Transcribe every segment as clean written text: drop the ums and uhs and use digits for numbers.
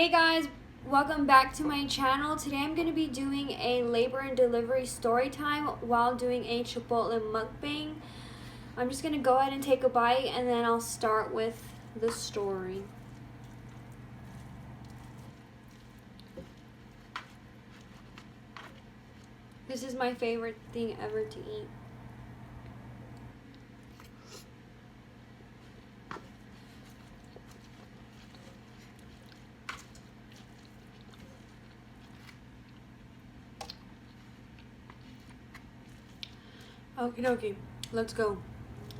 Hey guys, welcome back to my channel. Today I'm going to be doing a labor and delivery story time while doing a Chipotle mukbang. I'm just going to go ahead and take a bite and then I'll start with the story. This is my favorite thing ever to eat. Okie dokie, let's go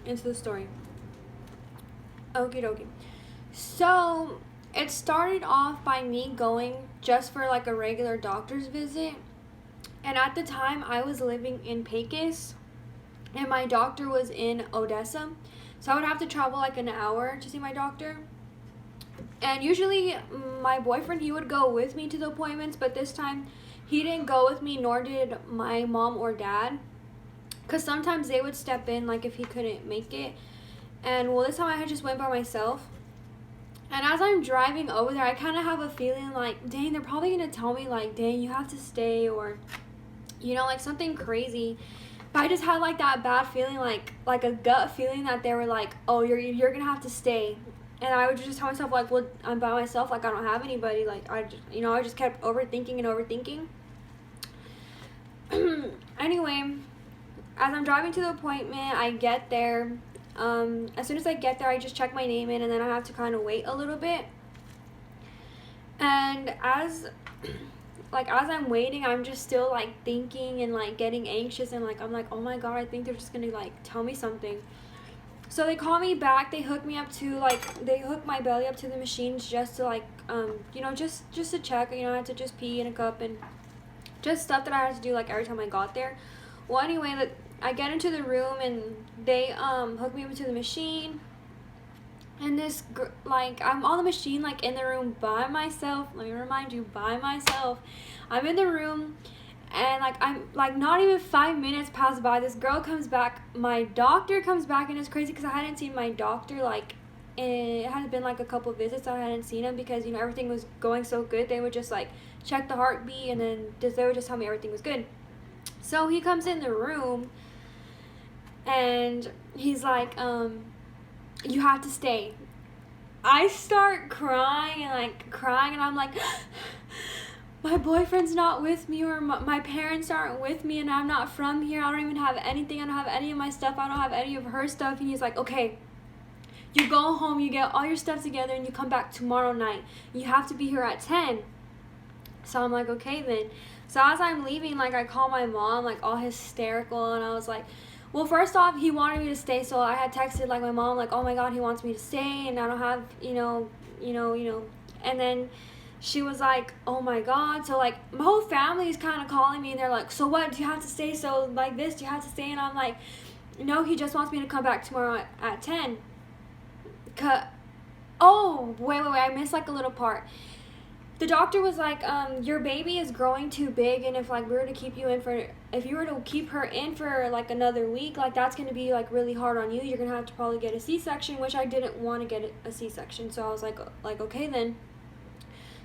into the story. Okie dokie. So, it started off by me going just for like a regular doctor's visit. And at the time, I was living in Pecos and my doctor was in Odessa. So I would have to travel like an hour to see my doctor. And usually my boyfriend, he would go with me to the appointments, but this time he didn't go with me, nor did my mom or dad. Because sometimes they would step in, like, if he couldn't make it. And, well, this time I had just went by myself. And as I'm driving over there, I kind of have a feeling like, dang, they're probably going to tell me, like, dang, you have to stay. Or, you know, like, something crazy. But I just had, like, that bad feeling, like a gut feeling that they were like, oh, you're going to have to stay. And I would just tell myself, like, well, I'm by myself. Like, I don't have anybody. Like, I just kept overthinking and overthinking. Anyway, as I'm driving to the appointment, I get there. As soon as I get there, I just check my name in, and then I have to kind of wait a little bit. And as I'm waiting, I'm just still like thinking and like getting anxious, and like I'm like, oh my god, I think they're just gonna like tell me something. So they call me back. They hook me up to they hook my belly up to the machines just to like just to check. I had to just pee in a cup and just stuff that I had to do like every time I got there. Well, anyway, I get into the room and they hook me up to the machine, and I'm on the machine, like in the room by myself. Let me remind you, by myself. I'm in the room, and I'm not even 5 minutes pass by. This girl comes back, my doctor comes back, and it's crazy because I hadn't seen my doctor it had been like a couple visits I hadn't seen him because everything was going so good. They would just like check the heartbeat, and then they would just tell me everything was good. So he comes in the room and he's like, you have to stay. I start crying and I'm like, my boyfriend's not with me, or my parents aren't with me, and I'm not from here. I don't even have anything. I don't have any of my stuff. I don't have any of her stuff. And he's like, okay, you go home, you get all your stuff together, and you come back tomorrow night. You have to be here at 10. So I'm like, okay then. So as I'm leaving, I call my mom, all hysterical, and I was like, well, first off, he wanted me to stay, so I had texted, my mom, oh my god, he wants me to stay, and I don't have, and then she was like, oh my god, so, my whole family is kind of calling me, and they're like, so what, do you have to stay, so, this, do you have to stay, and I'm like, no, he just wants me to come back tomorrow at 10, oh, wait, I missed, a little part. The doctor was like, your baby is growing too big, and if if you were to keep her in for another week, that's going to be really hard on you. You're going to have to probably get a C-section, which I didn't want to get a C-section. So I was like okay then.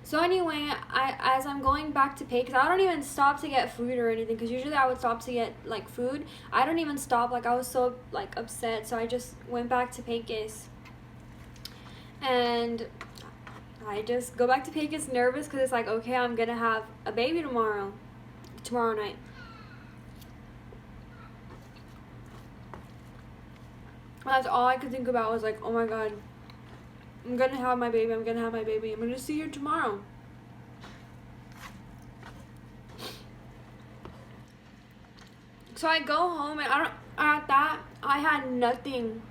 So anyway, as I'm going back to Pecos, I don't even stop to get food or anything, because usually I would stop to get food. I don't even stop. I was so upset, so I just went back to Pecos. And I just go back to Pecos nervous because it's okay, I'm going to have a baby tomorrow night. That's all I could think about was oh my god, I'm going to have my baby, I'm going to see her tomorrow. So I go home, and I had nothing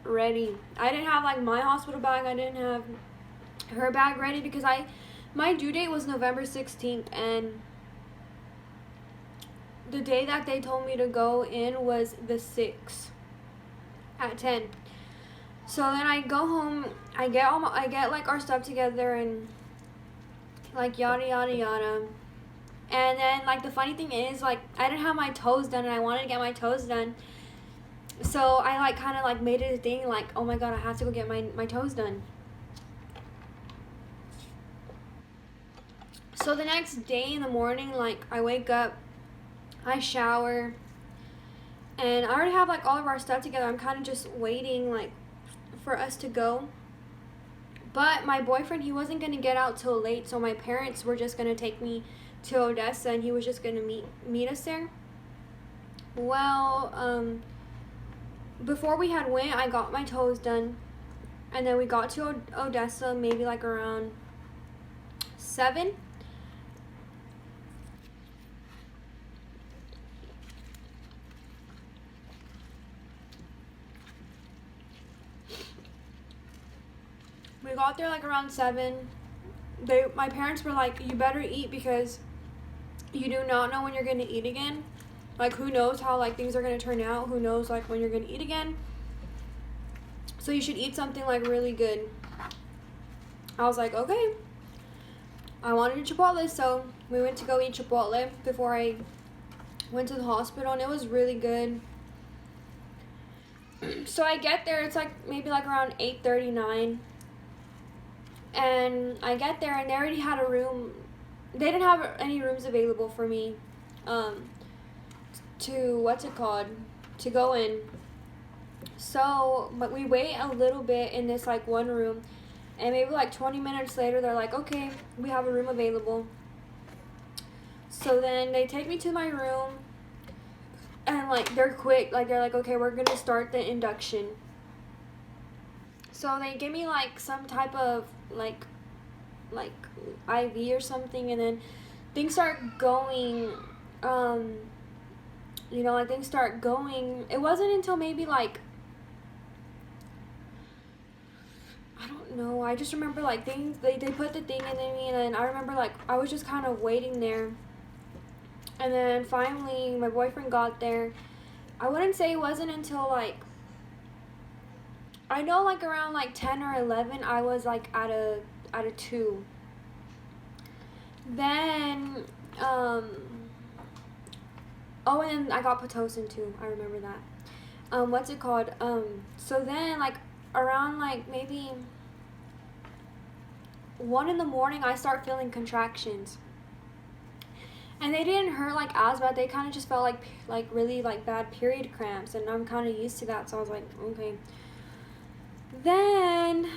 ready. I didn't have my hospital bag, I didn't have her bag ready, because my due date was November 16th, and the day that they told me to go in was the 6th at 10. So then I go home, I get our stuff together, and yada yada yada. And then the funny thing is I didn't have my toes done, and I wanted to get my toes done. So I kind of made it a thing, oh my god, I have to go get my toes done. So the next day in the morning, like, I wake up, I shower, and I already have like all of our stuff together. I'm kind of just waiting like for us to go. But my boyfriend, he wasn't going to get out till late, so my parents were just going to take me to Odessa, and he was just going to meet us there. Well, before we had went, I got my toes done, and then we got to Odessa maybe like around 7. We got there like around 7. My parents were like, you better eat because you do not know when you're gonna eat again. Like, who knows how like things are gonna turn out? Who knows like when you're gonna eat again? So you should eat something like really good. I was like, okay. I wanted Chipotle, so we went to go eat Chipotle before I went to the hospital, and it was really good. So I get there, it's like maybe like around 8:39. And I get there, and they already had a room. They didn't have any rooms available for me to go in. So, but we wait a little bit in this like one room, and maybe like 20 minutes later, they're like, okay, we have a room available. So then they take me to my room, and like they're quick, like they're like, okay, we're gonna start the induction. So they give me like some type of like IV or something, and then things start going, like things start going. It wasn't until maybe like, I don't know, I just remember like things, they put the thing in me, and then I remember like I was just kind of waiting there, and then finally my boyfriend got there. I wouldn't say it wasn't until like, I know like around like 10 or 11 I was like at a 2. Then and I got Pitocin too. I remember that. So then like around like maybe 1 in the morning I start feeling contractions. And they didn't hurt like as bad. They kind of just felt like really like bad period cramps, and I'm kind of used to that, so I was like, okay. Then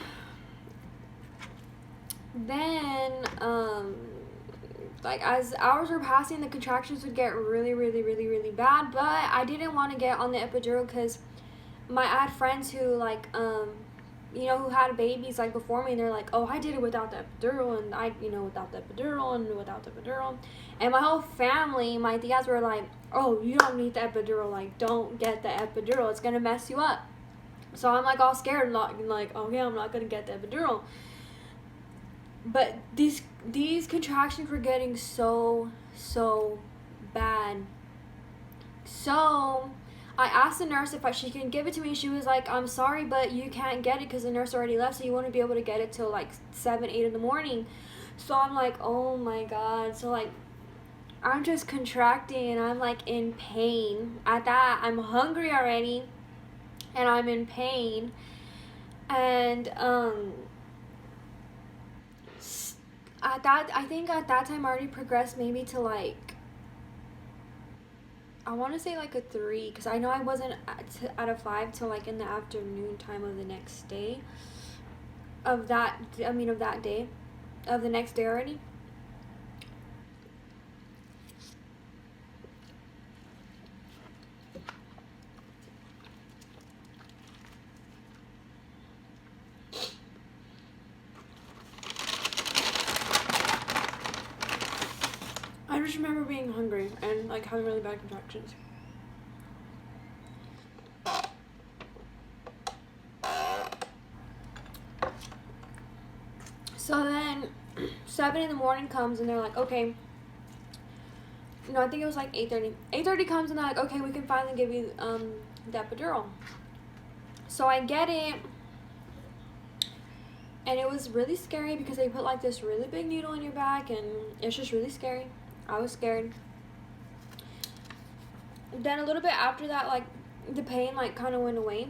like as hours were passing, the contractions would get really, really, really, really bad. But I didn't want to get on the epidural because I had friends who like who had babies like before me, and they're like, oh, I did it without the epidural, and without the epidural, and without the epidural. And my whole family, my tias were like, oh, you don't need the epidural, like don't get the epidural, it's gonna mess you up. So I'm like all scared, like, okay, I'm not gonna get the epidural. But these contractions were getting so bad. So I asked the nurse if she can give it to me. She was like, I'm sorry, but you can't get it because the nurse already left, so you won't be able to get it till like 7, 8 in the morning. So I'm like, oh my God. So like I'm just contracting, and I'm like in pain. At that, I'm hungry already, and I'm in pain. And I think at that time I already progressed maybe to like, I want to say like a 3, because I know I wasn't at a 5 till like in the afternoon time of the next day of that day, of the next day already. I just remember being hungry and like having really bad contractions. So then 7 in the morning comes, and they're like, okay. No, I think it was like 8:30. 8:30 comes, and they're like, okay, we can finally give you the epidural. So I get it, and it was really scary because they put like this really big needle in your back, and it's just really scary. I was scared. Then a little bit after that, like the pain like kind of went away.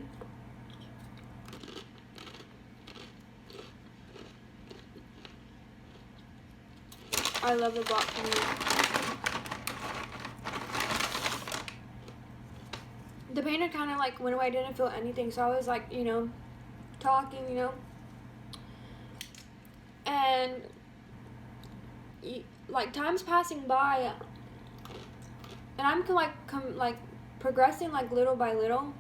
I love the block canoe. The pain had kind of like went away. I didn't feel anything, so I was like, you know, talking, you know, and like time's passing by, and I'm like progressing like little by little,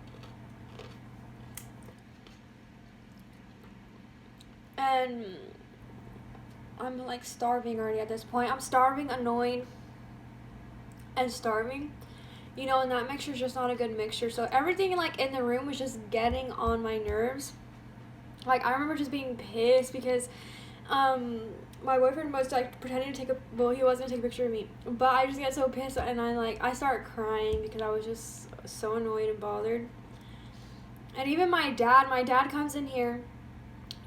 and I'm like starving already at this point. I'm starving, annoyed, and starving, you know, and that mixture is just not a good mixture. So everything like in the room was just getting on my nerves. Like I remember just being pissed because my boyfriend was like pretending to he was gonna take a picture of me, but I just get so pissed and I start crying because I was just so annoyed and bothered. And even my dad comes in here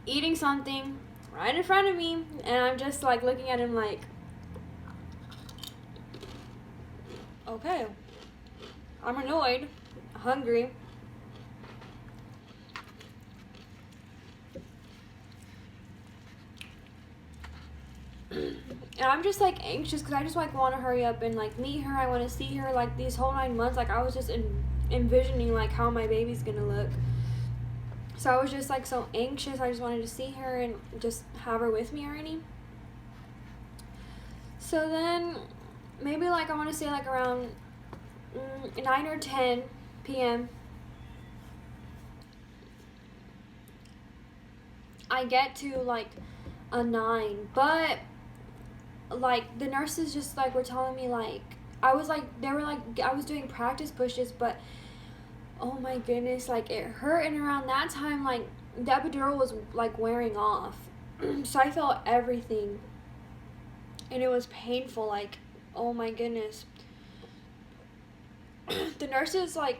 eating something right in front of me, and I'm just like looking at him like, okay, I'm annoyed, hungry. And I'm just like anxious because I just like want to hurry up and like meet her. I want to see her like these whole 9 months. Like I was just envisioning like how my baby's gonna look. So I was just like so anxious. I just wanted to see her and just have her with me already. So then maybe like I want to say like around 9 or 10 p.m. I get to like a 9, but like the nurses just like were telling me like I was doing practice pushes, but oh my goodness, like it hurt, and around that time like the epidural was like wearing off. So I felt everything and it was painful, like oh my goodness. The nurses like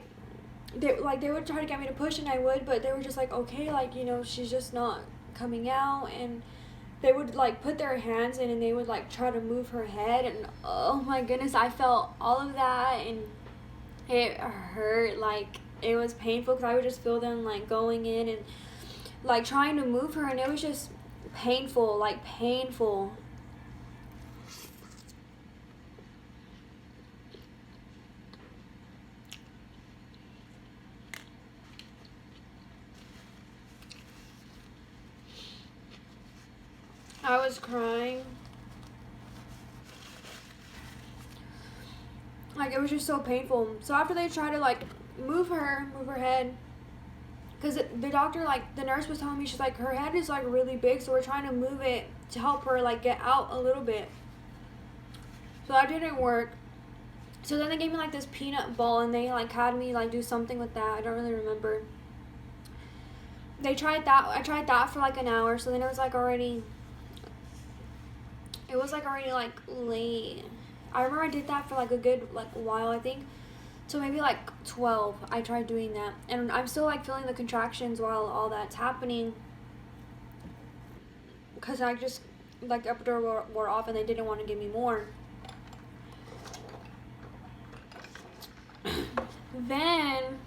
they would try to get me to push and I would, but they were just like, okay, like, you know, she's just not coming out, and they would like put their hands in and they would like try to move her head, and oh my goodness, I felt all of that and it hurt. Like it was painful because I would just feel them like going in and like trying to move her, and it was just painful, like painful. I was crying. Like it was just so painful. So after they tried to like move her head, because the doctor, like the nurse was telling me, she's like, her head is like really big, so we're trying to move it to help her like get out a little bit. So that didn't work. So then they gave me like this peanut ball and they like had me like do something with that. I don't really remember. I tried that for like an hour. So then it was like already like late. I remember I did that for like a good like while, I think. So maybe like 12, I tried doing that. And I'm still like feeling the contractions while all that's happening. Because I just, like the epidural wore off and they didn't want to give me more. Then,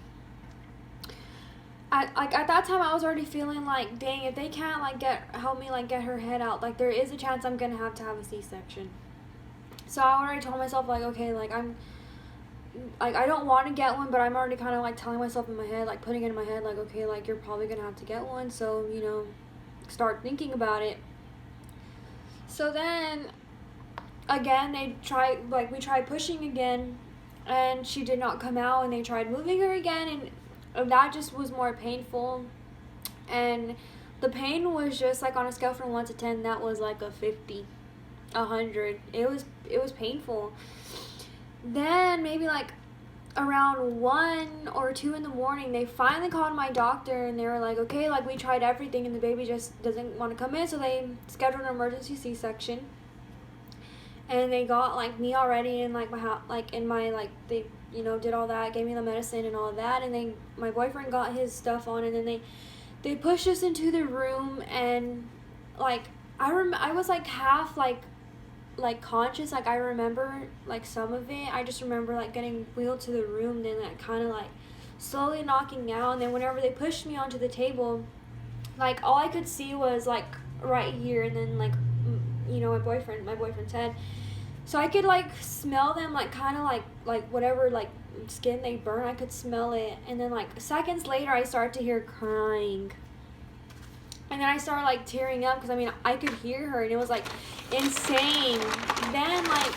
at that time I was already feeling like, dang, if they can't like help me like get her head out, like there is a chance I'm gonna have to have a C-section. So I already told myself like, okay, like I don't want to get one, but I'm already kind of like telling myself in my head, like putting it in my head, like, okay, like you're probably gonna have to get one, so you know, start thinking about it. So then again we tried pushing again, and she did not come out, and they tried moving her again, and that just was more painful. And the pain was just like on a scale from 1 to 10, that was like a 50, 100. It was painful. Then maybe like around 1 or 2 in the morning, they finally called my doctor, and they were like, okay, like we tried everything and the baby just doesn't want to come in, so they scheduled an emergency C-section. And they got like me already in like my house, like in my, like they, you know, did all that, gave me the medicine and all of that, and my boyfriend got his stuff on, and then they pushed us into the room, and like I was like half like conscious, like I remember like some of it. I just remember like getting wheeled to the room, then like kind of like slowly knocking out, and then whenever they pushed me onto the table, like all I could see was like right here, and then like my boyfriend's head. So I could like smell them, like kind of like whatever like skin they burn, I could smell it. And then like seconds later I started to hear crying. And then I started like tearing up because I mean I could hear her and it was like insane. Then like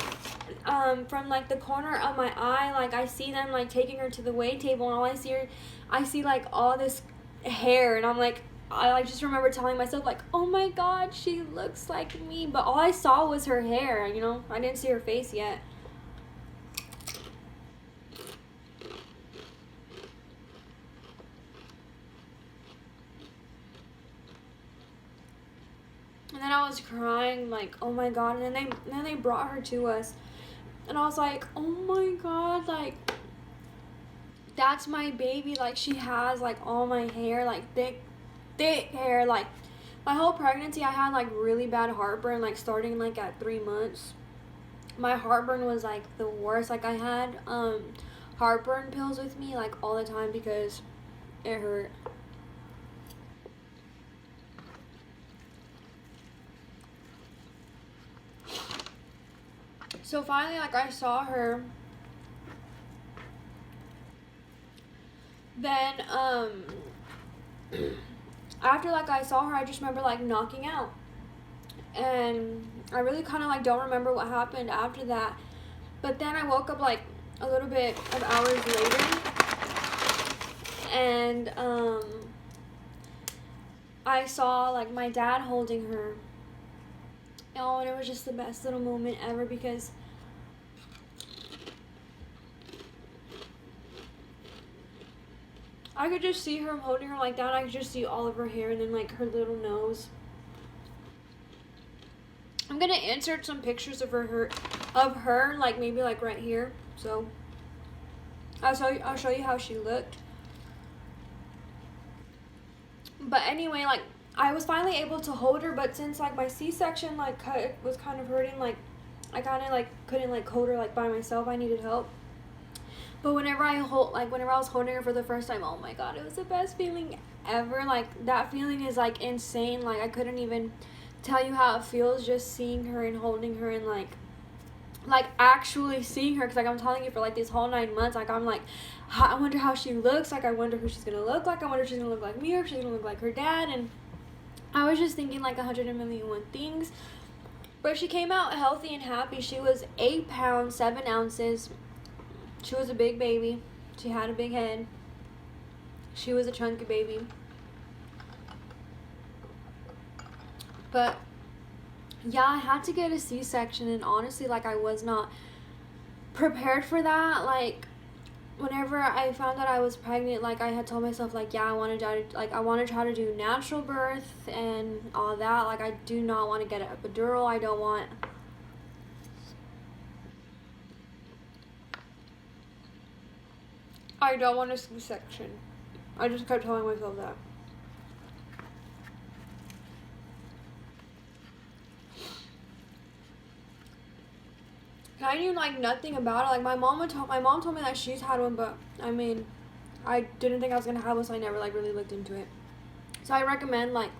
from like the corner of my eye, like I see them like taking her to the wait table, and all I see like all this hair, and I'm like, I like just remember telling myself like, oh my god, she looks like me, but all I saw was her hair, I didn't see her face yet. And then I was crying like, oh my god, and then they brought her to us. And I was like, oh my god, like, that's my baby. Like, she has, like, all my hair, like, thick hair. Like, my whole pregnancy, I had, like, really bad heartburn, like, starting, like, at 3 months. My heartburn was, like, the worst. Like, I had, heartburn pills with me, like, all the time because it hurt. So finally, like, I saw her. Then, after, like, I saw her, I just remember, like, knocking out. And I really kind of, like, don't remember what happened after that. But then I woke up, like, a little bit of hours later. And, I saw, like, my dad holding her. Oh, and it was just the best little moment ever because I could just see her holding her like that. I could just see all of her hair and then like her little nose. I'm gonna insert some pictures of her like maybe like right here. So I'll show you how she looked. But anyway, like I was finally able to hold her, but since like my C-section like was kind of hurting, like I kind of like couldn't like hold her like by myself. I needed help. But whenever I was holding her for the first time, oh my god, it was the best feeling ever. Like that feeling is like insane. Like I couldn't even tell you how it feels just seeing her and holding her and like actually seeing her. Because like I'm telling you, for like these whole 9 months, like I'm like, I wonder how she looks. Like I wonder who she's gonna look like. I wonder if she's gonna look like me or if she's gonna look like her dad. And I was just thinking like 100,000,001 things. But she came out healthy and happy. She was 8 pounds, 7 ounces. She was a big baby. She had a big head. She was a chunky baby. But yeah, I had to get a C-section, and honestly, like I was not prepared for that. Like whenever I found out I was pregnant, like I had told myself like, yeah, I want to try to do natural birth and all that. Like I do not want to get an epidural. I don't want a C-section. I just kept telling myself that. And I knew like nothing about it. Like my mom told me that she's had one, but I mean, I didn't think I was gonna have one, so I never like really looked into it. So I recommend like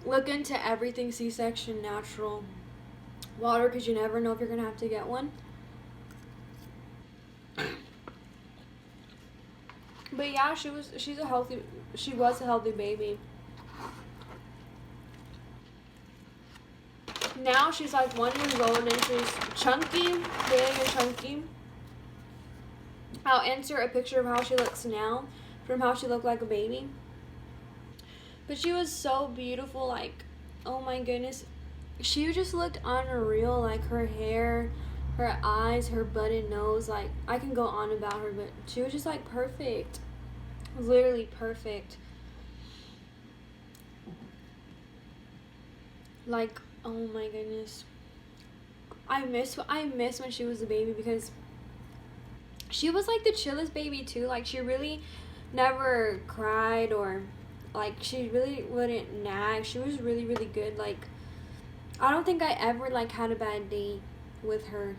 look into everything C-section, natural, water, because you never know if you're gonna have to get one. But yeah, she was a healthy baby. Now she's like 1 year old and she's chunky, big and chunky. I'll insert a picture of how she looks now from how she looked like a baby. But she was so beautiful, like, oh my goodness. She just looked unreal, like her hair, her eyes, her button nose, like I can go on about her, but she was just like perfect. Literally perfect. Like, oh my goodness. I miss when she was a baby because she was like the chillest baby too. Like she really never cried or like she really wouldn't nag. She was really, really good. Like I don't think I ever like had a bad day with her.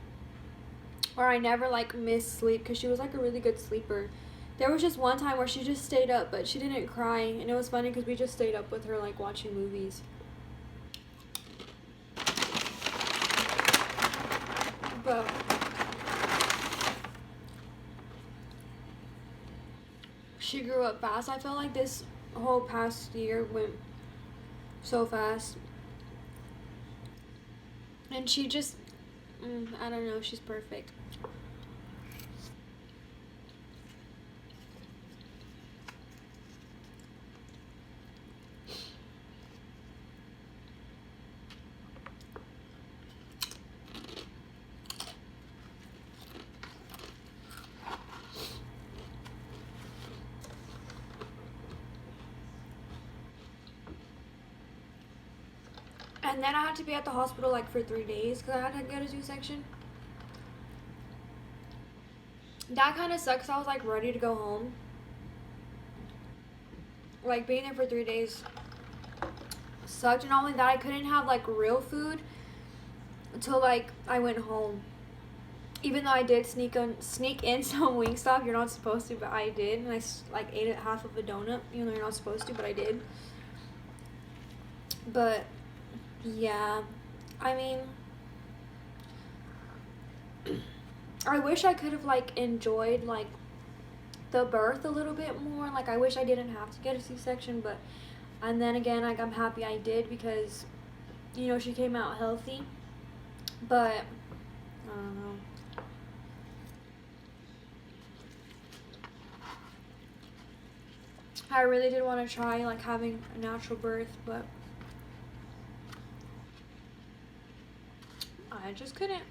Or I never like missed sleep because she was like a really good sleeper. There was just one time where she just stayed up, but she didn't cry, and it was funny because we just stayed up with her like watching movies. But she grew up fast. I felt like this whole past year went so fast. And she just, I don't know, she's perfect. And then I had to be at the hospital like for 3 days because I had to get a C-section. That kind of sucks. I was like ready to go home. Like being there for 3 days sucked. And not only that, I couldn't have like real food until like I went home. Even though I did sneak in some Wingstop, you're not supposed to, but I did, and I like ate half of a donut, even though you're not supposed to, but I did. But yeah, I mean, I wish I could have like enjoyed like the birth a little bit more. Like I wish I didn't have to get a C-section, but and then again, like I'm happy I did because, you know, she came out healthy. But I don't know. I really did want to try like having a natural birth, but I just couldn't.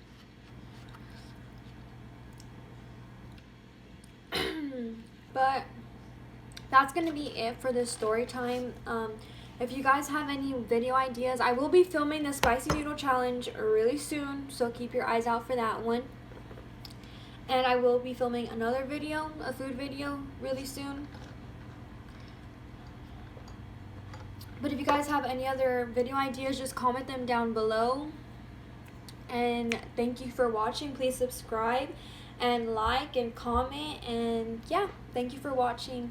But that's gonna be it for this story time. If you guys have any video ideas, I will be filming the spicy noodle challenge really soon, so keep your eyes out for that one. And I will be filming another video, a food video, really soon. But if you guys have any other video ideas, just comment them down below. And thank you for watching. Please subscribe and like and comment. And yeah, thank you for watching.